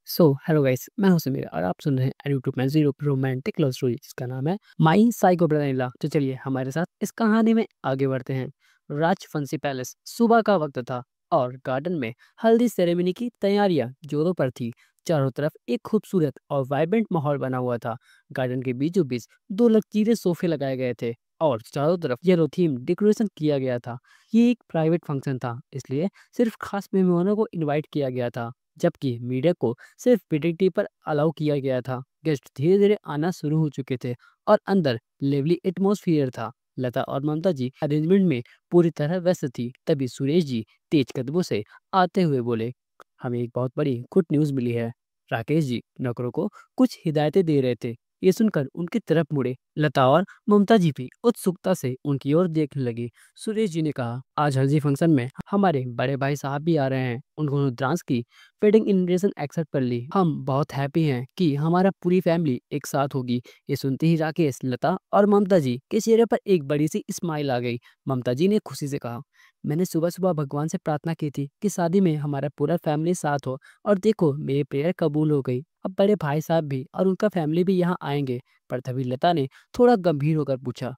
Hello guys, मैं हूं समीर और आप सुन रहे हैं यूट्यूब में जीरो रोमांटिक लव स्टोरी जिसका नाम है माई साइको ब्रदर इन लॉ। तो चलिए हमारे साथ इस कहानी में आगे बढ़ते हैं। राजफंसी पैलेस, सुबह का वक्त था और गार्डन में हल्दी सेरेमनी की तैयारियां जोरों पर थी। चारों तरफ एक खूबसूरत और वाइब्रेंट माहौल बना हुआ था। गार्डन के बीचों बीच दो लचीले सोफे लगाए गए थे और चारों तरफ येलो थीम डेकोरेशन किया गया था। ये एक प्राइवेट फंक्शन था, इसलिए सिर्फ खास मेहमानों को इनवाइट किया गया था, जबकि मीडिया को सिर्फ पीटीटी पर अलाउ किया गया था। गेस्ट धीरे धीरे आना शुरू हो चुके थे और अंदर लिवली एटमॉस्फेयर था। लता और ममता जी अरेंजमेंट में पूरी तरह व्यस्त थी। तभी सुरेश जी तेज कदमों से आते हुए बोले, हमें एक बहुत बड़ी गुड न्यूज़ मिली है। राकेश जी नौकरों को कुछ हिदायतें दे रहे थे। ये सुनकर उनकी तरफ मुड़े। लता और ममता जी भी उत्सुकता से उनकी ओर देखने लगी। सुरेश जी ने कहा, आज हल्दी फंक्शन में हमारे बड़े भाई साहब भी आ रहे हैं। उन्होंने डांस की वेडिंग इनविटेशन एक्सेप्ट कर ली। हम बहुत हैप्पी हैं कि हमारा पूरी फैमिली एक साथ होगी। ये सुनते ही राकेश, लता और ममता जी के चेहरे पर एक बड़ी सी स्माइल आ गई। ममता जी ने खुशी से कहा, मैंने सुबह सुबह भगवान से प्रार्थना की थी कि शादी में हमारा पूरा फैमिली साथ हो, और देखो मेरी प्रेयर कबूल हो गई। अब बड़े भाई साहब भी और उनका फैमिली भी यहाँ आएंगे। पर तभी लता ने थोड़ा गंभीर होकर पूछा,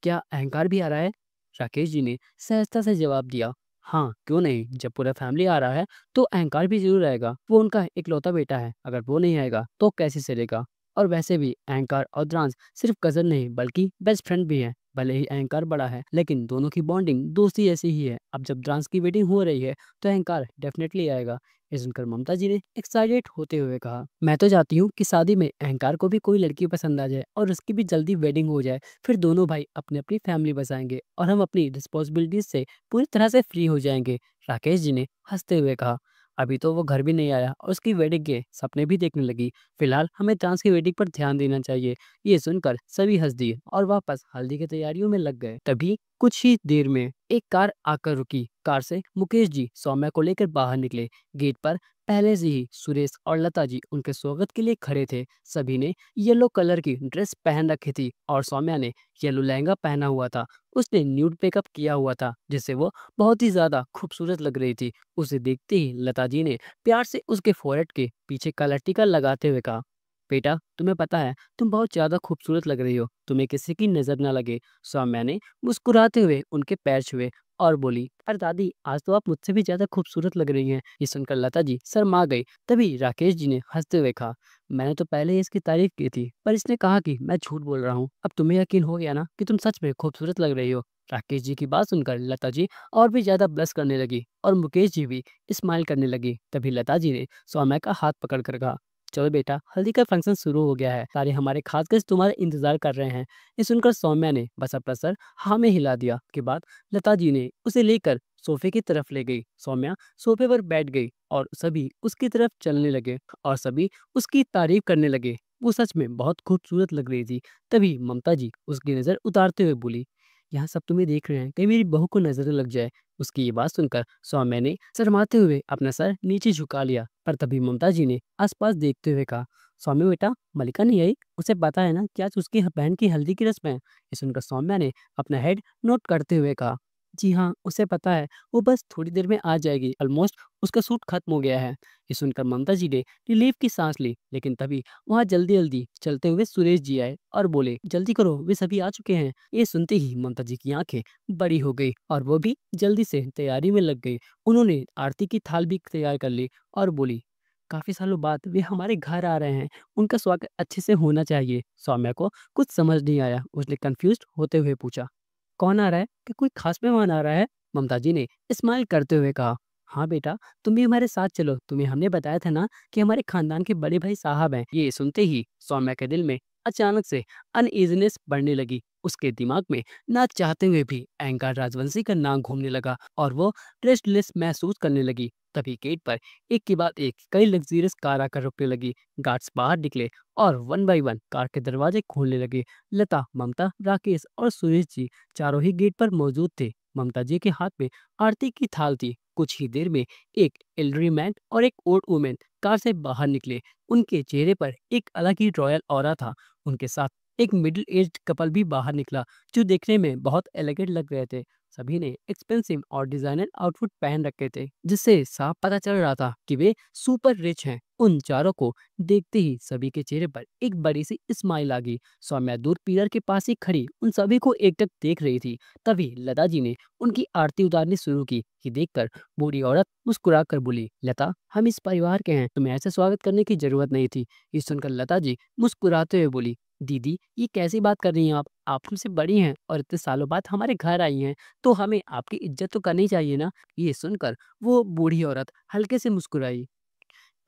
क्या अहंकार भी आ रहा है? राकेश जी ने सहजता से जवाब दिया, हाँ क्यों नहीं, जब पूरा फैमिली आ रहा है तो अहंकार भी जरूर आएगा। वो उनका इकलौता बेटा है, अगर वो नहीं आएगा तो कैसे चलेगा? और वैसे भी अहंकार और द्रांस सिर्फ कजन नहीं बल्कि बेस्ट फ्रेंड भी है। भले ही अहंकार बड़ा है लेकिन दोनों की बॉन्डिंग दोस्ती जैसी ही है। अब जब द्रांस की वेडिंग हो रही है तो अहंकार डेफिनेटली आएगा। ये सुनकर ममता जी ने एक्साइटेड होते हुए कहा, मैं तो चाहती हूँ कि शादी में अहंकार को भी कोई लड़की पसंद आ जाए और उसकी भी जल्दी वेडिंग हो जाए। फिर दोनों भाई अपनी अपनी फैमिली बसाएंगे और हम अपनी रिस्पॉन्सिबिलिटीज से पूरी तरह से फ्री हो जाएंगे। राकेश जी ने हंसते हुए कहा, अभी तो वो घर भी नहीं आया और उसकी वेडिंग के सपने भी देखने लगी। फिलहाल हमें डांस की वेडिंग पर ध्यान देना चाहिए। ये सुनकर सभी हंस दिए और वापस हल्दी की तैयारियों में लग गए। तभी कुछ ही देर में एक कार आकर रुकी। कार से मुकेश जी सौम्या को लेकर बाहर निकले। गेट पर पहले से ही सुरेश और लता जी उनके स्वागत के लिए खड़े थे। सभी ने येलो कलर की ड्रेस पहन रखी थी और सौम्या ने येलो लहंगा पहना हुआ था। उसने न्यूड मेकअप किया हुआ था जिससे वो बहुत ही ज्यादा खूबसूरत लग रही थी। उसे देखते ही लता जी ने प्यार से उसके फोrehead के पीछे काला टीका लगाते हुए कहा, बेटा तुम्हें पता है तुम बहुत ज्यादा खूबसूरत लग रही हो, तुम्हें किसी की नजर ना लगे। सौम्या ने मुस्कुराते हुए उनके पैर छुए और बोली, पर दादी आज तो आप मुझसे भी ज्यादा खूबसूरत लग रही हैं। ये सुनकर लता जी शर्मा गई। तभी राकेश जी ने हंसते हुए कहा, मैंने तो पहले ही इसकी तारीफ की थी पर इसने कहा कि मैं झूठ बोल रहा हूँ। अब तुम्हें यकीन हो गया ना कि तुम सच में खूबसूरत लग रही हो। राकेश जी की बात सुनकर लता जी और भी ज्यादा ब्लश करने लगी और मुकेश जी भी स्माइल करने लगी। तभी लता जी ने सौम्या का हाथ पकड़ कर कहा, चलो बेटा हल्दी का फंक्शन शुरू हो गया है, सारे हमारे खास गेस्ट तुम्हारा इंतजार कर रहे हैं। ये सुनकर सौम्या ने बस अपना सर हाँ में हिला दिया। के बाद लता जी ने उसे लेकर सोफे की तरफ ले गई। सौम्या सोफे पर बैठ गई और सभी उसकी तरफ चलने लगे और सभी उसकी तारीफ करने लगे। वो सच में बहुत खूबसूरत लग रही थी। तभी ममता जी उसकी नजर उतारते हुए बोली, यहाँ सब तुम्हें देख रहे हैं, कहीं मेरी बहू को नजर न लग जाए। उसकी ये बात सुनकर सौम्या ने शर्माते हुए अपना सर नीचे झुका लिया। पर तभी ममता जी ने आसपास देखते हुए कहा, सौम्या बेटा मलिका नहीं आई, उसे पता है ना कि आज उसकी बहन की हल्दी की रस्म है? ये सुनकर सौम्या ने अपना हेड नोट करते हुए कहा, जी हाँ उसे पता है, वो बस थोड़ी देर में आ जाएगी, ऑलमोस्ट उसका सूट खत्म हो गया है। ये सुनकर ममता जी ने रिलीफ की सांस ली। लेकिन तभी वहाँ जल्दी जल्दी चलते हुए सुरेश जी आए और बोले, जल्दी करो वे सभी आ चुके हैं। ये सुनते ही ममता जी की आंखें बड़ी हो गई और वो भी जल्दी से तैयारी में लग गई। उन्होंने आरती की थाल भी तैयार कर ली और बोली, काफी सालों बाद वे हमारे घर आ रहे हैं, उनका स्वागत अच्छे से होना चाहिए। सौम्या को कुछ समझ नहीं आया। उसने कंफ्यूज्ड होते हुए पूछा, कौन आ रहा है? कि कोई खास मेहमान आ रहा है? ममता जी ने स्माइल करते हुए कहा, हाँ बेटा तुम भी हमारे साथ चलो, तुम्हें हमने बताया था ना कि हमारे खानदान के बड़े भाई साहब हैं। ये सुनते ही सौम्या के दिल में अचानक से अनइजीनेस बढ़ने लगी। उसके दिमाग में ना चाहते हुए भी अहंकार राजवंशी का नाम घूमने लगा और वो रेस्टलेस महसूस करने लगी। तभी गेट पर एक के बाद एक कई लग्जरियस कार आकर रुकने लगी। गार्ड्स बाहर निकले और वन बाय वन कार के दरवाजे खोलने लगे। लता, ममता, राकेश और सुरेश जी चारों ही गेट पर मौजूद थे। ममता जी के हाथ में आरती की थाल थी। कुछ ही देर में एक एल्डरी मैन और एक ओल्ड वुमेन कार से बाहर निकले। उनके चेहरे पर एक अलग ही रॉयल ऑरा था। उनके साथ एक मिडिल एज्ड कपल भी बाहर निकला, जो देखने में बहुत एलिगेंट लग रहे थे। सभी ने एक्सपेंसिव और डिजाइनर आउटफिट पहन रखे थे, जिससे साफ पता चल रहा था कि वे सुपर रिच हैं। उन चारों को देखते ही सभी के चेहरे पर एक बड़ी सी स्माइल आ गई। सौम्या दूर पिलर के पास ही खड़ी उन सभी को एकटक देख रही थी। तभी लता जी ने उनकी आरती उतारनी शुरू की। कि देखकर बूढ़ी औरत मुस्कुरा कर बोली, लता, हम इस परिवार के हैं, तुम्हें ऐसे स्वागत करने की जरूरत नहीं थी। ये सुनकर लता जी मुस्कुराते हुए बोली, दीदी, ये कैसी बात कर रही हैं आप हमसे बड़ी हैं और इतने सालों बाद हमारे घर आई हैं, तो हमें आपकी इज्जत तो करनी चाहिए ना। ये सुनकर वो बूढ़ी औरत हल्के से मुस्कुराई।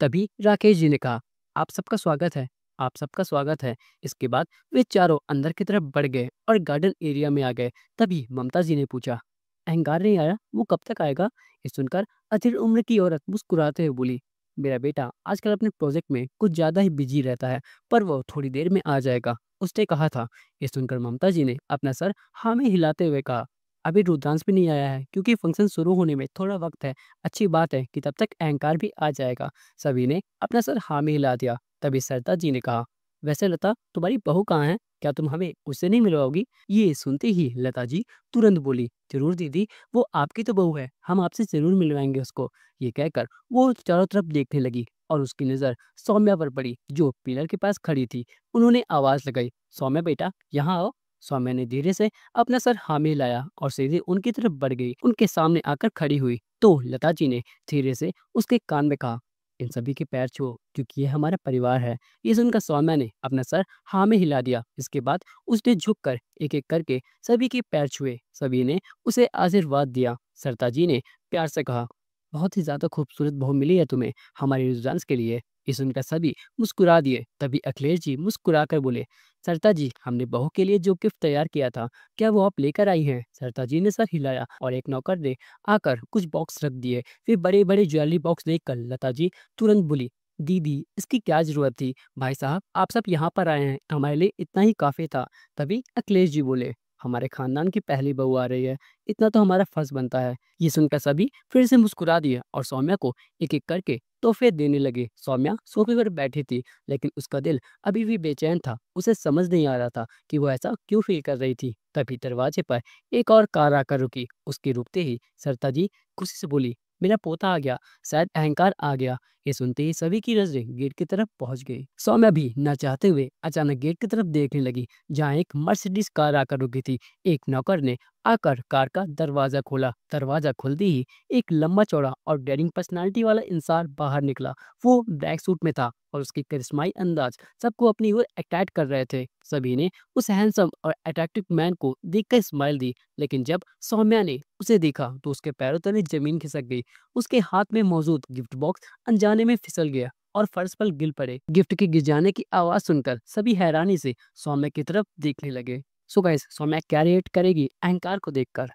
तभी राकेश जी ने कहा, आप सबका स्वागत है, आप सबका स्वागत है। इसके बाद वे चारों अंदर की तरफ बढ़ गए और गार्डन एरिया में आ गए। तभी ममता जी ने पूछा, अहंकार नहीं आया, वो कब तक आएगा? ये सुनकर अधेड़ उम्र की औरत मुस्कुराते हुए बोली, मेरा बेटा आजकल अपने प्रोजेक्ट में कुछ ज्यादा ही बिजी रहता है, पर वो थोड़ी देर में आ जाएगा, उसने कहा था। ये सुनकर ममता जी ने अपना सर हाँ में हिलाते हुए कहा, अभी रुद्रांश भी नहीं आया है, क्योंकि फंक्शन शुरू होने में थोड़ा वक्त है। अच्छी बात है कि तब तक अहंकार भी आ जाएगा। सभी ने अपना सर हाँ में हिला दिया। तभी सरता जी ने कहा, वैसे लता, तुम्हारी बहू कहाँ है? क्या तुम हमें उससे नहीं मिलवाओगी? ये सुनते ही लता जी तुरंत बोली, जरूर दीदी, वो आपकी तो बहू है, हम आपसे जरूर मिलवाएंगे उसको। ये कहकर वो चारों तरफ देखने लगी और उसकी नजर सौम्या पर पड़ी, जो पिलर के पास खड़ी थी। उन्होंने आवाज लगाई, सौम्या बेटा, यहाँ आओ। सौम्या ने धीरे से अपना सर हाँ में लाया और सीधे उनकी तरफ बढ़ गई। उनके सामने आकर खड़ी हुई तो लता जी ने धीरे से उसके कान में कहा, इन सभी के पैर छुओ, क्योंकि ये हमारा परिवार है। ये सुनकर सौम्या ने अपना सर हाँ में हिला दिया। इसके बाद उसने झुककर एक एक करके सभी के पैर छुए। सभी ने उसे आशीर्वाद दिया। सरता जी ने प्यार से कहा, बहुत ही ज्यादा खूबसूरत बहू मिली है तुम्हें हमारे रुझान के लिए। ये सुनकर सभी मुस्कुरा दिए। तभी अखिलेश जी मुस्कुरा कर बोले, सरता जी, हमने बहू के लिए जो गिफ्ट तैयार किया था, क्या वो आप लेकर आई हैं? सरता जी ने सर हिलाया और एक नौकर ने आकर कुछ बॉक्स रख दिए। फिर बड़े बड़े ज्वेलरी बॉक्स देखकर लता जी तुरंत बोली, दीदी, इसकी क्या जरूरत थी? भाई साहब, आप सब यहाँ पर आए हैं, हमारे लिए इतना ही काफी था। तभी अखिलेश जी बोले, हमारे खानदान की पहली बहू आ रही है, इतना तो हमारा फर्ज बनता है। ये सुनकर सभी फिर से मुस्कुरा दिए और सौम्या को एक एक करके तोहफे देने लगे। सौम्या सोफे पर बैठी थी, लेकिन उसका दिल अभी भी बेचैन था। उसे समझ नहीं आ रहा था कि वो ऐसा क्यों फील कर रही थी। तभी दरवाजे पर एक और कार आकर रुकी। उसके रुकते ही सरता जी खुशी से बोली, मेरा पोता आ गया, शायद अहंकार आ गया। ये सुनते ही सभी की नजरें गेट की तरफ पहुंच गई। सौम्या भी न चाहते हुए अचानक गेट की तरफ देखने लगी, जहाँ एक मर्सिडीज कार आकर रुकी थी। एक नौकर ने आकर कार का दरवाजा खोला। दरवाजा खुलते ही एक लंबा चौड़ा और डेयरिंग पर्सनालिटी वाला इंसान बाहर निकला। वो ब्लैक सूट में था और उसकी करिश्माई अंदाज सबको अपनी ओर अट्रैक्ट कर रहे थे। सभी ने उस हैंडसम और अट्रैक्टिव मैन को देखकर स्माइल दी, लेकिन जब सौम्या ने उसे देखा तो उसके पैरों तले जमीन खिसक गई। उसके हाथ में मौजूद गिफ्ट बॉक्स अनजाने में फिसल गया और फर्श पर गिर पड़े। गिफ्ट के गिर जाने की आवाज सुनकर सभी हैरानी से सौम्या की तरफ देखने लगे। सो गाइस, सौम्या क्या रिएक्ट करेगी अहंकार को देखकर?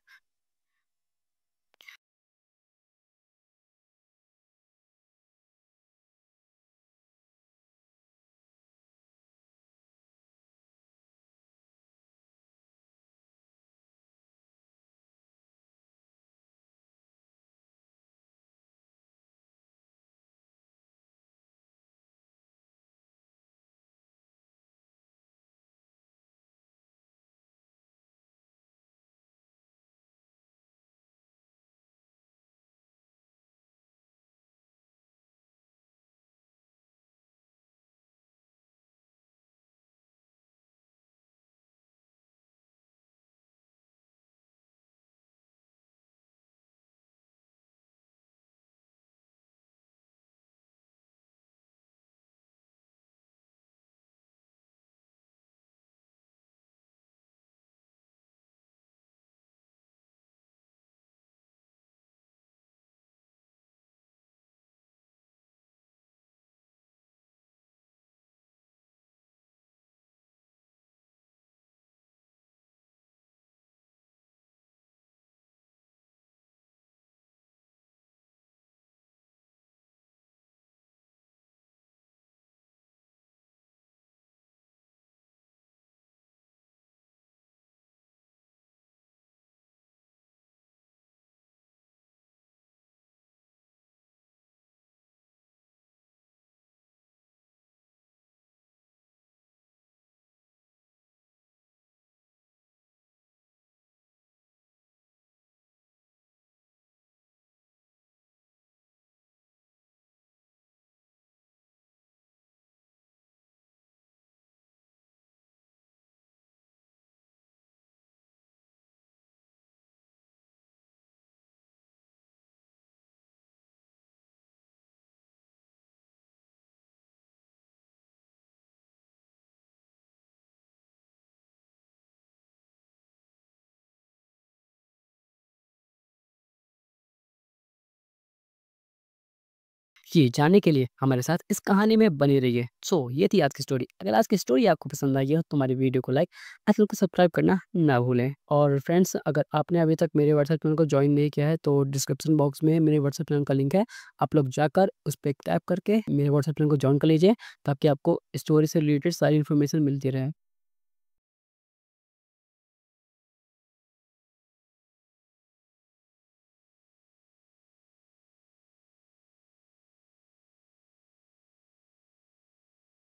ये जानने के लिए हमारे साथ इस कहानी में बने रहिए। सो ये थी आज की स्टोरी। अगर आज की स्टोरी आपको पसंद आई हो तो हमारी वीडियो को लाइक और चैनल को सब्सक्राइब करना ना भूलें। और फ्रेंड्स, अगर आपने अभी तक मेरे व्हाट्सएप चैनल को ज्वाइन नहीं किया है तो डिस्क्रिप्शन बॉक्स में मेरे व्हाट्सएप चैनल का लिंक है। आप लोग जाकर उस पे टैप करके मेरे व्हाट्सएप चैनल को जॉइन कर लीजिए ताकि आपको स्टोरी से रिलेटेड सारी इन्फॉर्मेशन मिलती रहे।